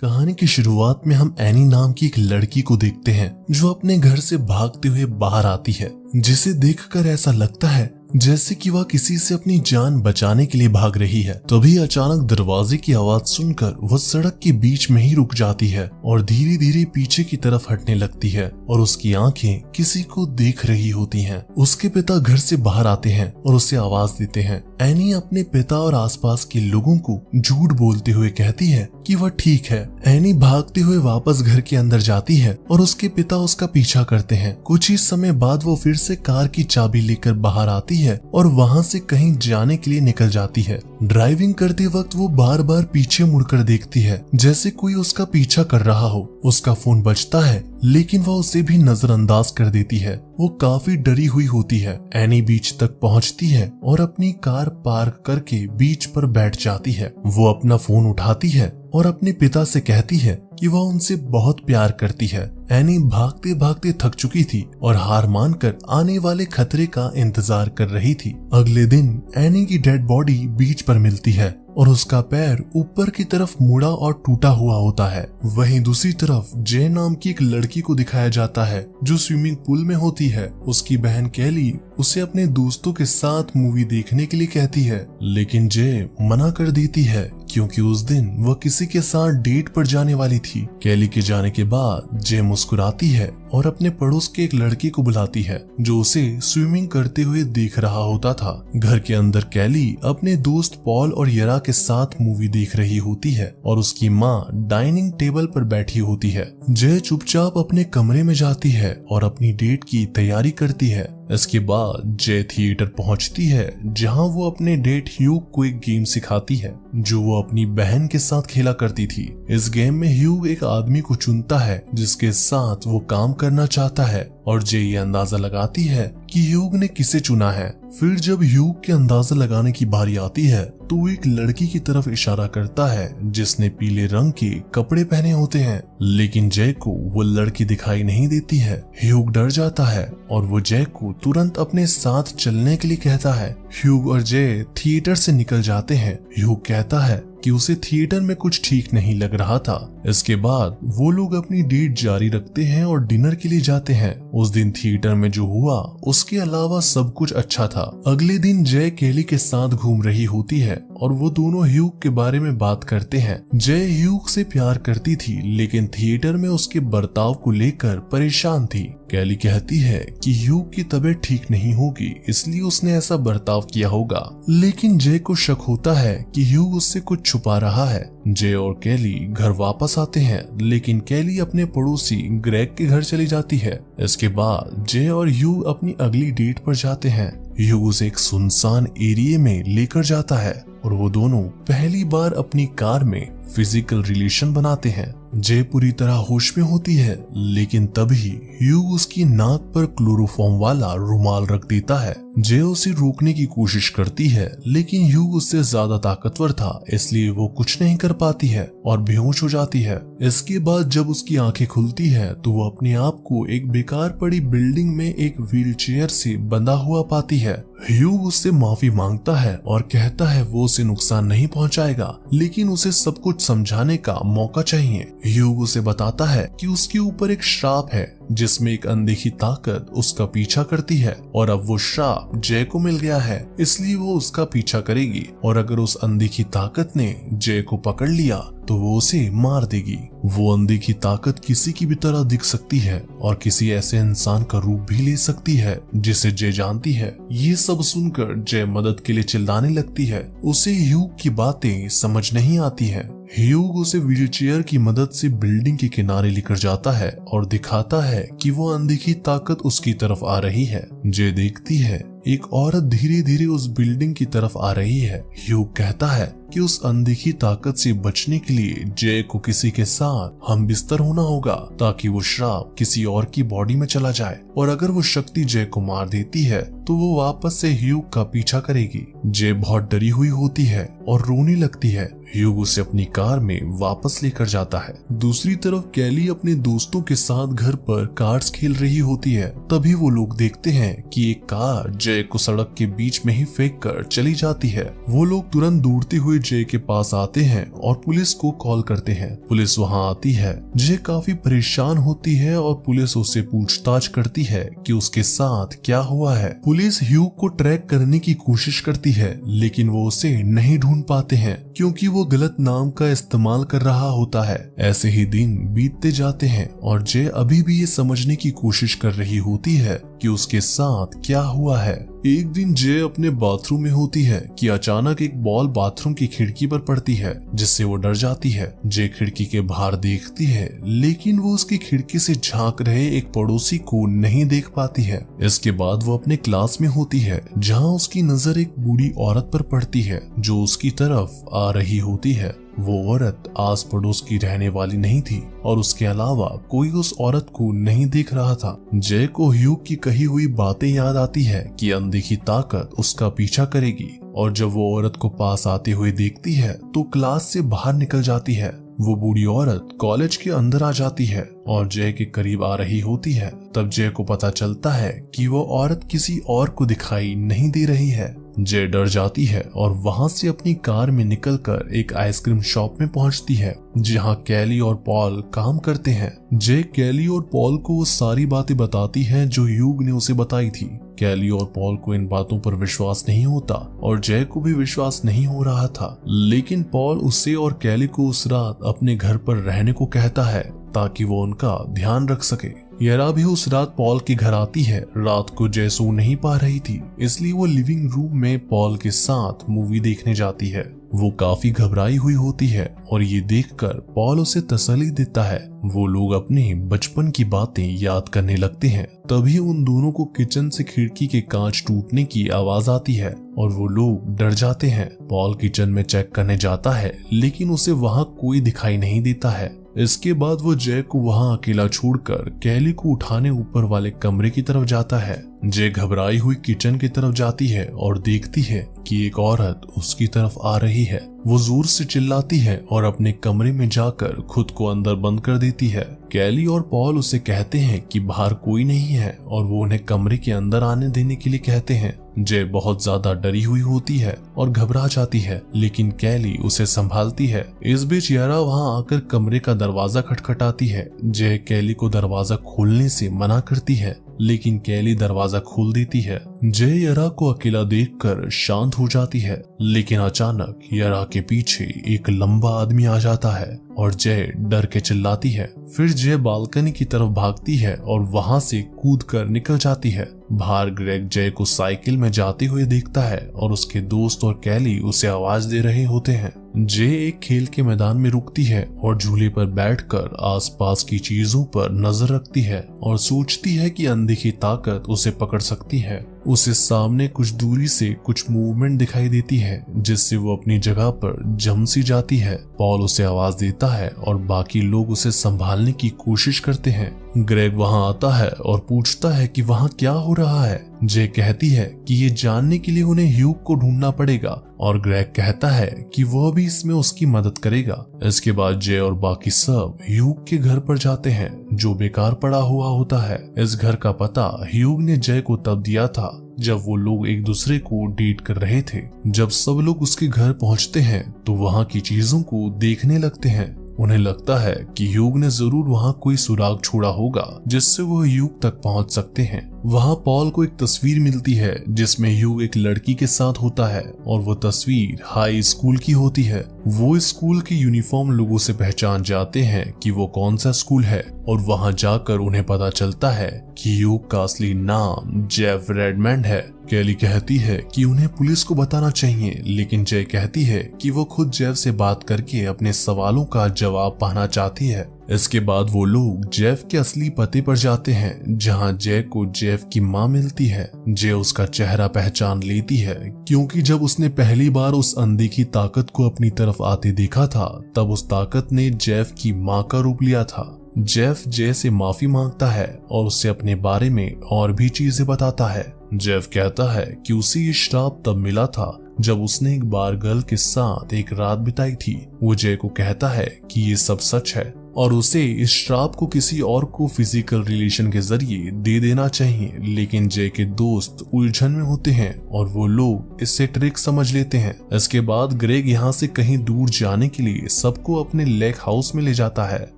कहानी की शुरुआत में हम एनी नाम की एक लड़की को देखते हैं जो अपने घर से भागते हुए बाहर आती है, जिसे देखकर ऐसा लगता है जैसे कि वह किसी से अपनी जान बचाने के लिए भाग रही है। तभी अचानक दरवाजे की आवाज सुनकर वह सड़क के बीच में ही रुक जाती है और धीरे धीरे पीछे की तरफ हटने लगती है और उसकी आंखें किसी को देख रही होती हैं। उसके पिता घर से बाहर आते हैं और उसे आवाज देते हैं। एनी अपने पिता और आसपास के लोगों को झूठ बोलते हुए कहती है कि वह ठीक है। एनी भागते हुए वापस घर के अंदर जाती है और उसके पिता उसका पीछा करते हैं। कुछ ही समय बाद वो फिर से कार की चाबी लेकर बाहर आती है और वहां से कहीं जाने के लिए निकल जाती है। ड्राइविंग करते वक्त वो बार बार पीछे मुड़कर देखती है जैसे कोई उसका पीछा कर रहा हो। उसका फोन बजता है लेकिन वह उसे भी नजरअंदाज कर देती है। वो काफी डरी हुई होती है। एनी बीच तक पहुंचती है और अपनी कार पार्क करके बीच पर बैठ जाती है। वो अपना फोन उठाती है और अपने पिता से कहती है कि वह उनसे बहुत प्यार करती है। एनी भागते भागते थक चुकी थी और हार मानकर आने वाले खतरे का इंतजार कर रही थी। अगले दिन एनी की डेड बॉडी बीच पर मिलती है और उसका पैर ऊपर की तरफ मुड़ा और टूटा हुआ होता है। वहीं दूसरी तरफ जे नाम की एक लड़की को दिखाया जाता है जो स्विमिंग पूल में होती है। उसकी बहन कैली उसे अपने दोस्तों के साथ मूवी देखने के लिए कहती है, लेकिन जे मना कर देती है क्योंकि उस दिन वह किसी के साथ डेट पर जाने वाली थी। कैली के जाने के बाद जे मुस्कुराती है और अपने पड़ोस के एक लड़के को बुलाती है जो उसे स्विमिंग करते हुए देख रहा होता था। घर के अंदर कैली अपने दोस्त पॉल और यरा के साथ मूवी देख रही होती है और उसकी माँ डाइनिंग टेबल पर बैठी होती है। जय चुपचाप अपने कमरे में जाती है और अपनी डेट की तैयारी करती है। इसके बाद जय थिएटर पहुंचती है जहां वो अपने डेट ह्यूग को एक गेम सिखाती है जो वो अपनी बहन के साथ खेला करती थी। इस गेम में ह्यूग एक आदमी को चुनता है जिसके साथ वो काम करना चाहता है और जय ये अंदाजा लगाती है कि ह्यूग ने किसे चुना है। फिर जब ह्यूग के अंदाजा लगाने की बारी आती है तो वो एक लड़की की तरफ इशारा करता है जिसने पीले रंग के कपड़े पहने होते हैं, लेकिन जय को वो लड़की दिखाई नहीं देती है। ह्यूग डर जाता है और वो जय को तुरंत अपने साथ चलने के लिए कहता है। ह्यूग और जय थिएटर से निकल जाते हैं। ह्यूग कहता है कि उसे थिएटर में कुछ ठीक नहीं लग रहा था। इसके बाद वो लोग अपनी डेट जारी रखते हैं और डिनर के लिए जाते हैं। उस दिन थिएटर में जो हुआ उसके अलावा सब कुछ अच्छा था। अगले दिन जय केली के साथ घूम रही होती है और वो दोनों ह्यूग के बारे में बात करते हैं। जय ह्यूग से प्यार करती थी लेकिन थिएटर में उसके बर्ताव को लेकर परेशान थी। कैली कहती है कि ह्यूग की तबीयत ठीक नहीं होगी इसलिए उसने ऐसा बर्ताव किया होगा, लेकिन जय को शक होता है कि ह्यूग उससे कुछ छुपा रहा है। जय और कैली घर वापस आते हैं लेकिन कैली अपने पड़ोसी ग्रेग के घर चली जाती है। इसके बाद जय और ह्यूग अपनी अगली डेट पर जाते हैं। ह्यूग उसे एक सुनसान एरिया में लेकर जाता है और वो दोनों पहली बार अपनी कार में फिजिकल रिलेशन बनाते हैं। जय पूरी तरह होश में होती है लेकिन तभी ह्यूग उसकी नाक पर क्लोरोफॉर्म वाला रुमाल रख देता है। जय उसे रोकने की कोशिश करती है लेकिन ह्यूग उससे ज्यादा ताकतवर था इसलिए वो कुछ नहीं कर पाती है और बेहोश हो जाती है। इसके बाद जब उसकी आंखें खुलती है तो वो अपने आप को एक बेकार पड़ी बिल्डिंग में एक व्हीलचेयर से बंधा हुआ पाती है। ह्यूग उससे माफी मांगता है और कहता है वो उसे नुकसान नहीं पहुंचाएगा लेकिन उसे सब कुछ समझाने का मौका चाहिए। ह्यूग उसे बताता है कि उसके ऊपर एक श्राप है जिसमें एक अनदेखी ताकत उसका पीछा करती है और अब वो श्राप जय को मिल गया है इसलिए वो उसका पीछा करेगी और अगर उस अनदेखी ताकत ने जय को पकड़ लिया तो वो उसे मार देगी। वो अनदेखी ताकत किसी की भी तरह दिख सकती है और किसी ऐसे इंसान का रूप भी ले सकती है जिसे जय जानती है। ये सब सुनकर जय मदद के लिए चिल्लाने लगती है। उसे ह्यूग की बातें समझ नहीं आती है। ह्यूग उसे व्हीलचेयर की मदद से बिल्डिंग के किनारे लेकर जाता है और दिखाता है कि वो अनदेखी ताकत उसकी तरफ आ रही है। जय देखती है एक औरत धीरे धीरे उस बिल्डिंग की तरफ आ रही है। ह्यूग कहता है कि उस अनदेखी ताकत से बचने के लिए जय को किसी के साथ हम बिस्तर होना होगा ताकि वो श्राप किसी और की बॉडी में चला जाए और अगर वो शक्ति जय को मार देती है तो वो वापस से ह्यूग का पीछा करेगी। जय बहुत डरी हुई होती है और रोने लगती है। ह्यूग उसे अपनी कार में वापस लेकर जाता है। दूसरी तरफ कैली अपने दोस्तों के साथ घर पर कार्ड्स खेल रही होती है। तभी वो लोग देखते हैं कि एक कार जय को सड़क के बीच में ही फेंक कर चली जाती है। वो लोग तुरंत दौड़ते हुए जय के पास आते हैं और पुलिस को कॉल करते हैं। पुलिस वहां आती है। जय काफी परेशान होती है और पुलिस उससे पूछताछ करती है कि उसके साथ क्या हुआ है। पुलिस ह्यूग को ट्रैक करने की कोशिश करती है, लेकिन वो उसे नहीं ढूंढ पाते हैं क्योंकि वो गलत नाम का इस्तेमाल कर रहा होता है। ऐसे ही दिन बीतते जाते हैं और जय अभी भी ये समझने की कोशिश कर रही होती है कि उसके साथ क्या हुआ है। एक दिन जय अपने बाथरूम में होती है कि अचानक एक बॉल बाथरूम की खिड़की पर पड़ती है, जिससे वो डर जाती है। जय खिड़की के बाहर देखती है, लेकिन वो उसकी खिड़की से झांक रहे एक पड़ोसी को नहीं देख पाती है। इसके बाद वो अपने क्लास में होती है, जहां उसकी नजर एक बूढ़ी औरत पर पड़ती है जो उसकी तरफ आ रही होती है। वो औरत आस पड़ोस की रहने वाली नहीं थी और उसके अलावा कोई उस औरत को नहीं देख रहा था। जय को ह्यूग की कही हुई बातें याद आती है कि अनदेखी ताकत उसका पीछा करेगी, और जब वो औरत को पास आते हुए देखती है तो क्लास से बाहर निकल जाती है। वो बूढ़ी औरत कॉलेज के अंदर आ जाती है और जय के करीब आ रही होती है। तब जय को पता चलता है कि वो औरत किसी और को दिखाई नहीं दे रही है। जय डर जाती है और वहां से अपनी कार में निकलकर एक आइसक्रीम शॉप में पहुंचती है, जहां कैली और पॉल काम करते हैं। जय कैली और पॉल को वो सारी बातें बताती है जो ह्यूग ने उसे बताई थी। कैली और पॉल को इन बातों पर विश्वास नहीं होता और जय को भी विश्वास नहीं हो रहा था, लेकिन पॉल उसे और कैली को उस रात अपने घर पर रहने को कहता है ताकि वो उनका ध्यान रख सके। यरा भी उस रात पॉल के घर आती है। रात को जय सो नहीं पा रही थी, इसलिए वो लिविंग रूम में पॉल के साथ मूवी देखने जाती है। वो काफी घबराई हुई होती है और ये देखकर पॉल उसे तसल्ली देता है। वो लोग अपने बचपन की बातें याद करने लगते हैं। तभी उन दोनों को किचन से खिड़की के कांच टूटने की आवाज आती है और वो लोग डर जाते हैं। पॉल किचन में चेक करने जाता है, लेकिन उसे वहां कोई दिखाई नहीं देता है। इसके बाद वो जय को वहां अकेला छोड़कर कैली को उठाने ऊपर वाले कमरे की तरफ जाता है। जय घबराई हुई किचन की तरफ जाती है और देखती है कि एक औरत उसकी तरफ आ रही है। वो जोर से चिल्लाती है और अपने कमरे में जाकर खुद को अंदर बंद कर देती है। कैली और पॉल उसे कहते हैं कि बाहर कोई नहीं है और वो उन्हें कमरे के अंदर आने देने के लिए कहते हैं। जय बहुत ज्यादा डरी हुई होती है और घबरा जाती है, लेकिन कैली उसे संभालती है। इस बीच यारा वहां आकर कमरे का दरवाजा खटखटाती है। जय कैली को दरवाजा खोलने से मना करती है, लेकिन कैली दरवाजा खोल देती है। जय यरा को अकेला देखकर शांत हो जाती है, लेकिन अचानक यरा के पीछे एक लंबा आदमी आ जाता है और जय डर के चिल्लाती है। फिर जय बालकनी की तरफ भागती है और वहां से कूदकर निकल जाती है। बाहर ग्रेग जय को साइकिल में जाते हुए देखता है और उसके दोस्त और कैली उसे आवाज दे रहे होते हैं। जय एक खेल के मैदान में रुकती है और झूले पर बैठकर आसपास की चीजों पर नजर रखती है और सोचती है कि अनदेखी ताकत उसे पकड़ सकती है। उसे सामने कुछ दूरी से कुछ मूवमेंट दिखाई देती है, जिससे वो अपनी जगह पर जम सी जाती है। पॉल उसे आवाज देता है और बाकी लोग उसे संभालने की कोशिश करते हैं। ग्रेग वहां आता है और पूछता है कि वहां क्या हो रहा है। जय कहती है कि ये जानने के लिए उन्हें ह्यूग को ढूंढना पड़ेगा और ग्रेग कहता है कि वह भी इसमें उसकी मदद करेगा। इसके बाद जय और बाकी सब ह्यूग के घर पर जाते हैं, जो बेकार पड़ा हुआ होता है। इस घर का पता ह्यूग ने जय को तब दिया था जब वो लोग एक दूसरे को डेट कर रहे थे। जब सब लोग उसके घर पहुंचते हैं तो वहां की चीजों को देखने लगते हैं। उन्हें लगता है कि ह्यूग ने जरूर वहां कोई सुराग छोड़ा होगा जिससे वो ह्यूग तक पहुंच सकते हैं। वहां पॉल को एक तस्वीर मिलती है जिसमें ह्यूग एक लड़की के साथ होता है और वो तस्वीर हाई स्कूल की होती है। वो स्कूल के यूनिफॉर्म लोगों से पहचान जाते हैं कि वो कौन सा स्कूल है और वहां जाकर उन्हें पता चलता है कि ह्यूग का असली नाम जेफ रेडमंड है। कैली कहती है कि उन्हें पुलिस को बताना चाहिए, लेकिन जय कहती है कि वो खुद जेफ से बात करके अपने सवालों का जवाब पाना चाहती है। इसके बाद वो लोग जेफ के असली पते पर जाते हैं, जहां जय को जेफ की मां मिलती है। जय उसका चेहरा पहचान लेती है, क्योंकि जब उसने पहली बार उस अनदेखी ताकत को अपनी तरफ आते देखा था, तब उस ताकत ने जेफ की मां का रूप लिया था। जेफ जय से माफी मांगता है और उससे अपने बारे में और भी चीजें बताता है। जेफ कहता है कि उसे ये श्राप तब मिला था जब उसने एक बार गर्ल के साथ एक रात बिताई थी वो जय को कहता है कि ये सब सच है और उसे इस श्राप को किसी और को फिजिकल रिलेशन के जरिए दे देना चाहिए, लेकिन जय के दोस्त उलझन में होते हैं और वो लोग इससे ट्रिक समझ लेते हैं। इसके बाद ग्रेग यहाँ से कहीं दूर जाने के लिए सबको अपने लेक हाउस में ले जाता है।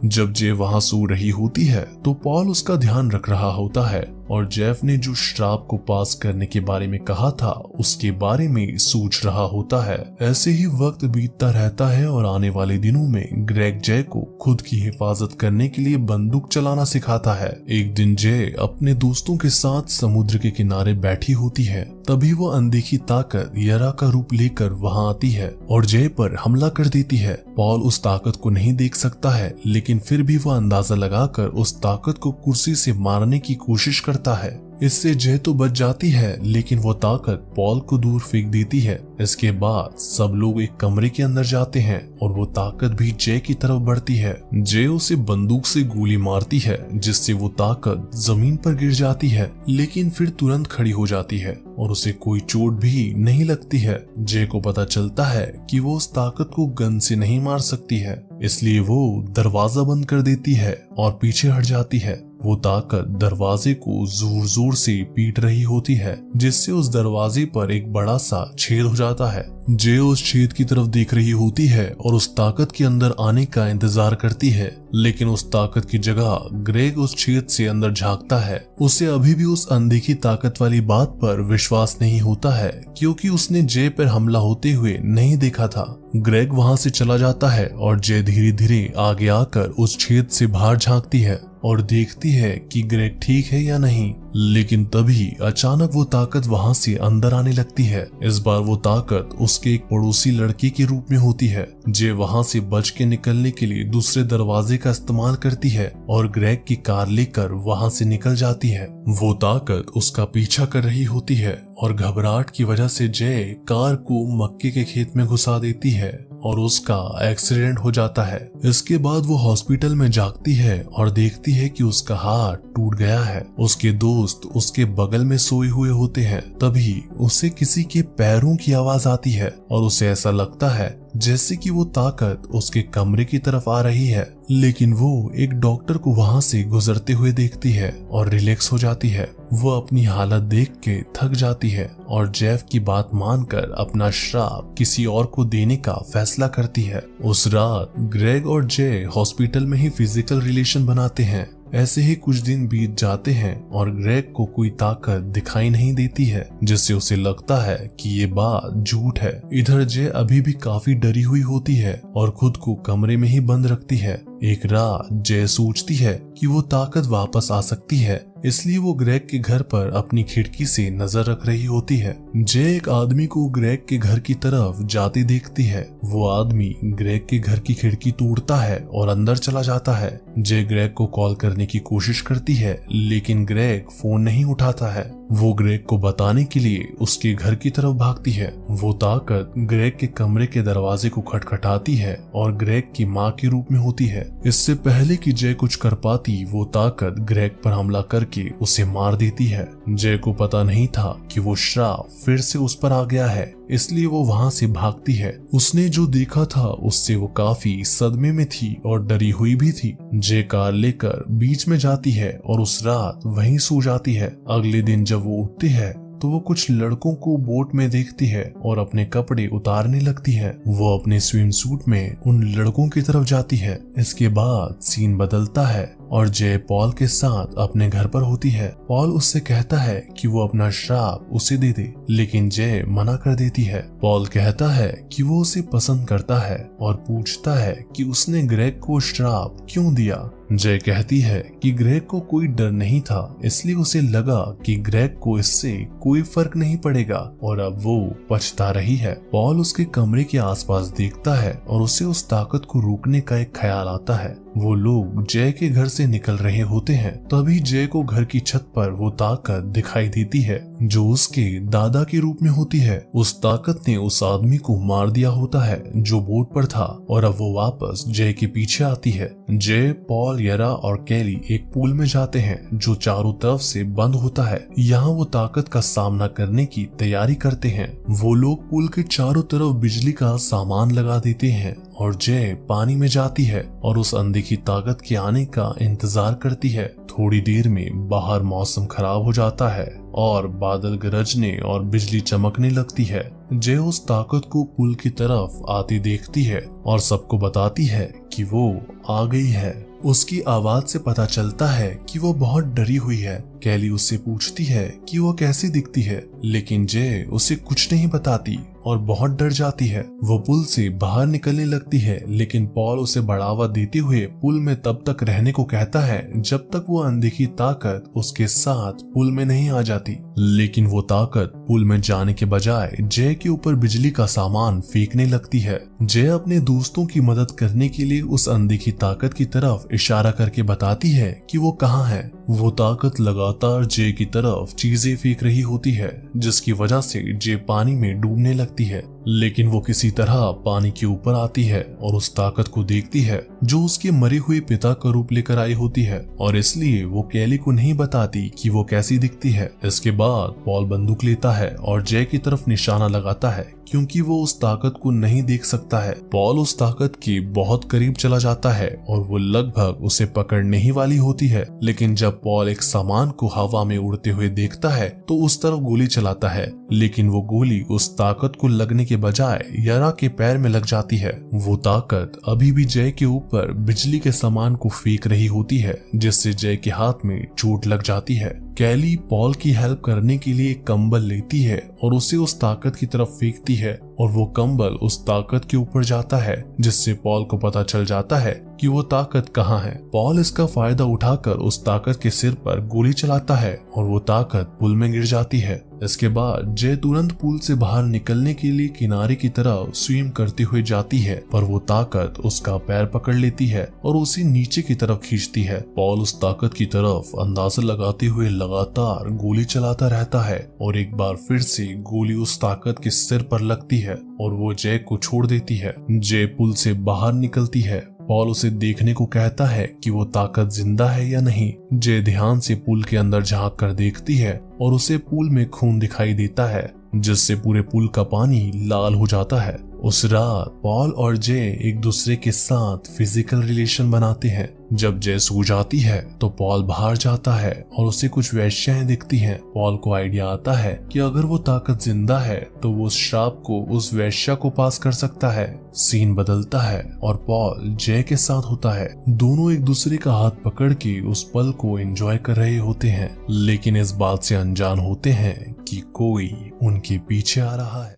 जब जय वहाँ सो रही होती है तो पॉल उसका ध्यान रख रहा होता है और जेफ ने जो श्राप को पास करने के बारे में कहा था उसके बारे में सोच रहा होता है। ऐसे ही वक्त बीतता रहता है और आने वाले दिनों में ग्रेग जय को खुद की हिफाजत करने के लिए बंदूक चलाना सिखाता है। एक दिन जय अपने दोस्तों के साथ समुद्र के किनारे बैठी होती है, तभी वो अनदेखी ताकत यरा का रूप लेकर वहां आती है और जय पर हमला कर देती है। पॉल उस ताकत को नहीं देख सकता है, लेकिन फिर भी वो अंदाजा लगाकर उस ताकत को कुर्सी से मारने की कोशिश करता है। इससे जय तो बच जाती है, लेकिन वो ताकत पॉल को दूर फेंक देती है। इसके बाद सब लोग एक कमरे के अंदर जाते हैं और वो ताकत भी जय की तरफ बढ़ती है। जय उसे बंदूक से गोली मारती है, जिससे वो ताकत जमीन पर गिर जाती है, लेकिन फिर तुरंत खड़ी हो जाती है और उसे कोई चोट भी नहीं लगती है। जय को पता चलता है कि वो उस ताकत को गन से नहीं मार सकती है, इसलिए वो दरवाजा बंद कर देती है और पीछे हट जाती है। वो ताकत दरवाजे को जोर जोर से पीट रही होती है, जिससे उस दरवाजे पर एक बड़ा सा छेद हो जाता है। जय उस छेद की तरफ देख रही होती है और उस ताकत के अंदर आने का इंतजार करती है, लेकिन उस ताकत की जगह ग्रेग उस छेद से अंदर झांकता है। उसे अभी भी उस अनदेखी ताकत वाली बात पर विश्वास नहीं होता है, क्योंकि उसने जय पर हमला होते हुए नहीं देखा था। ग्रेग वहां से चला जाता है और जय धीरे धीरे आगे आकर उस छेद से बाहर झांकती है और देखती है कि ग्रेग ठीक है या नहीं, लेकिन तभी अचानक वो ताकत वहां से अंदर आने लगती है। इस बार वो ताकत उसके एक पड़ोसी लड़के के रूप में होती है। जे वहां से बच के निकलने के लिए दूसरे दरवाजे का इस्तेमाल करती है और ग्रेग की कार लेकर वहां से निकल जाती है। वो ताकत उसका पीछा कर रही होती है और घबराहट की वजह से जय कार को मक्के के खेत में घुसा देती है और उसका एक्सीडेंट हो जाता है। इसके बाद वो हॉस्पिटल में जागती है और देखती है कि उसका हाथ टूट गया है। उसके दोस्त उसके बगल में सोए हुए होते हैं। तभी उसे किसी के पैरों की आवाज आती है और उसे ऐसा लगता है जैसे कि वो ताकत उसके कमरे की तरफ आ रही है, लेकिन वो एक डॉक्टर को वहां से गुजरते हुए देखती है और रिलैक्स हो जाती है। वो अपनी हालत देख के थक जाती है और जेफ की बात मानकर अपना श्राप किसी और को देने का फैसला करती है। उस रात ग्रेग और जय हॉस्पिटल में ही फिजिकल रिलेशन बनाते हैं। ऐसे ही कुछ दिन बीत जाते हैं और ग्रेग को कोई ताकत दिखाई नहीं देती है, जिससे उसे लगता है कि ये बात झूठ है। इधर जय अभी भी काफी डरी हुई होती है और खुद को कमरे में ही बंद रखती है। एक रात जय सोचती है कि वो ताकत वापस आ सकती है, इसलिए वो ग्रेग के घर पर अपनी खिड़की से नजर रख रही होती है। जय एक आदमी को ग्रेग के घर की तरफ जाते देखती है। वो आदमी ग्रेग के घर की खिड़की तोड़ता है और अंदर चला जाता है। जय ग्रेग को कॉल करने की कोशिश करती है, लेकिन ग्रेग फोन नहीं उठाता है। वो ग्रेग को बताने के लिए उसके घर की तरफ भागती है। वो ताकत ग्रेग के कमरे के दरवाजे को खटखटाती है और ग्रेग की माँ के रूप में होती है। इससे पहले कि जय कुछ कर पाती, वो ताकत ग्रेग पर हमला करके उसे मार देती है। जय को पता नहीं था कि वो श्राप फिर से उस पर आ गया है, इसलिए वो वहां से भागती है। उसने जो देखा था उससे वो काफी सदमे में थी और डरी हुई भी थी। जय कार लेकर बीच में जाती है और उस रात वहीं सो जाती है। अगले दिन जब वो उठती है तो वो कुछ लड़कों को बोट में देखती है और अपने कपड़े उतारने लगती है। वो अपने स्विम सूट में उन लड़कों की तरफ जाती है। इसके बाद सीन बदलता है और जय पॉल के साथ अपने घर पर होती है। पॉल उससे कहता है कि वो अपना श्राप उसे दे दे, लेकिन जय मना कर देती है। पॉल कहता है कि वो उसे पसंद करता है और पूछता है कि उसने ग्रेग को श्राप क्यों दिया। जय कहती है कि ग्रेग को कोई डर नहीं था, इसलिए उसे लगा कि ग्रेग को इससे कोई फर्क नहीं पड़ेगा और अब वो पछता रही है। पॉल उसके कमरे के आसपास देखता है और उसे उस ताकत को रोकने का एक ख्याल आता है। वो लोग जय के घर से निकल रहे होते हैं। तभी जय को घर की छत पर वो ताकत दिखाई देती है। जो उसके दादा के रूप में होती है। उस ताकत ने उस आदमी को मार दिया होता है जो बोट पर था और अब वो वापस जय के पीछे आती है। जय, पॉल, यरा और कैली एक पूल में जाते हैं जो चारों तरफ से बंद होता है। यहाँ वो ताकत का सामना करने की तैयारी करते हैं। वो लोग पूल के चारों तरफ बिजली का सामान लगा देते हैं और जय पानी में जाती है और उस अनदेखी ताकत के आने का इंतजार करती है। थोड़ी देर में बाहर मौसम खराब हो जाता है और बादल गरजने और बिजली चमकने लगती है। जय उस ताकत को पुल की तरफ आती देखती है और सबको बताती है कि वो आ गई है। उसकी आवाज से पता चलता है कि वो बहुत डरी हुई है। कैली उससे पूछती है कि वो कैसी दिखती है, लेकिन जय उसे कुछ नहीं बताती और बहुत डर जाती है। वो पुल से बाहर निकलने लगती है, लेकिन पॉल उसे बढ़ावा देते हुए पुल में तब तक रहने को कहता है जब तक वो अनदेखी ताकत उसके साथ पुल में नहीं आ जाती। लेकिन वो ताकत पुल में जाने के बजाय जय के ऊपर बिजली का सामान फेंकने लगती है। जय अपने दोस्तों की मदद करने के लिए उस अनदेखी ताकत की तरफ इशारा करके बताती है कि वो कहाँ है। वो ताकत लगातार जय की तरफ चीजें फेंक रही होती है, जिसकी वजह से जय पानी में डूबने लगती है। लेकिन वो किसी तरह पानी के ऊपर आती है और उस ताकत को देखती है जो उसके मरे हुए पिता का रूप लेकर आई होती है, और इसलिए वो कैली को नहीं बताती कि वो कैसी दिखती है। इसके बाद पॉल बंदूक लेता है और जय की तरफ निशाना लगाता है क्योंकि वो उस ताकत को नहीं देख सकता है। पॉल उस ताकत के बहुत करीब चला जाता है और वो लगभग उसे पकड़ने ही वाली होती है, लेकिन जब पॉल एक सामान को हवा में उड़ते हुए देखता है तो उस तरफ गोली चलाता है, लेकिन वो गोली उस ताकत को लगने के बजाय यरा के पैर में लग जाती है। वो ताकत अभी भी जय के ऊपर बिजली के सामान को फेंक रही होती है, जिससे जय के हाथ में चोट लग जाती है। कैली पॉल की हेल्प करने के लिए एक कंबल लेती है और उसे उस ताकत की तरफ फेंकती है और वो कंबल उस ताकत के ऊपर जाता है, जिससे पॉल को पता चल जाता है कि वो ताकत कहाँ है। पॉल इसका फायदा उठाकर उस ताकत के सिर पर गोली चलाता है और वो ताकत पुल में गिर जाती है। इसके बाद जय तुरंत पुल से बाहर निकलने के लिए किनारे की तरफ स्विम करते हुए जाती है, पर वो ताकत उसका पैर पकड़ लेती है और उसे नीचे की तरफ खींचती है। पॉल उस ताकत की तरफ अंदाजा लगाते हुए लगातार गोली चलाता रहता है और एक बार फिर से गोली उस ताकत के सिर पर लगती है और वो जय को छोड़ देती है। जय पुल से बाहर निकलती है। पॉल उसे देखने को कहता है कि वो ताकत जिंदा है या नहीं। जय ध्यान से पुल के अंदर झांक कर देखती है और उसे पुल में खून दिखाई देता है, जिससे पूरे पुल का पानी लाल हो जाता है। उस रात पॉल और जय एक दूसरे के साथ फिजिकल रिलेशन बनाते हैं। जब जय सो जाती है तो पॉल बाहर जाता है और उसे कुछ वेश्याएं दिखती हैं। पॉल को आइडिया आता है कि अगर वो ताकत जिंदा है तो वो उस श्राप को उस वेश्या को पास कर सकता है। सीन बदलता है और पॉल जय के साथ होता है। दोनों एक दूसरे का हाथ पकड़ के उस पल को एंजॉय कर रहे होते हैं, लेकिन इस बात से अनजान होते हैं कि कोई उनके पीछे आ रहा है।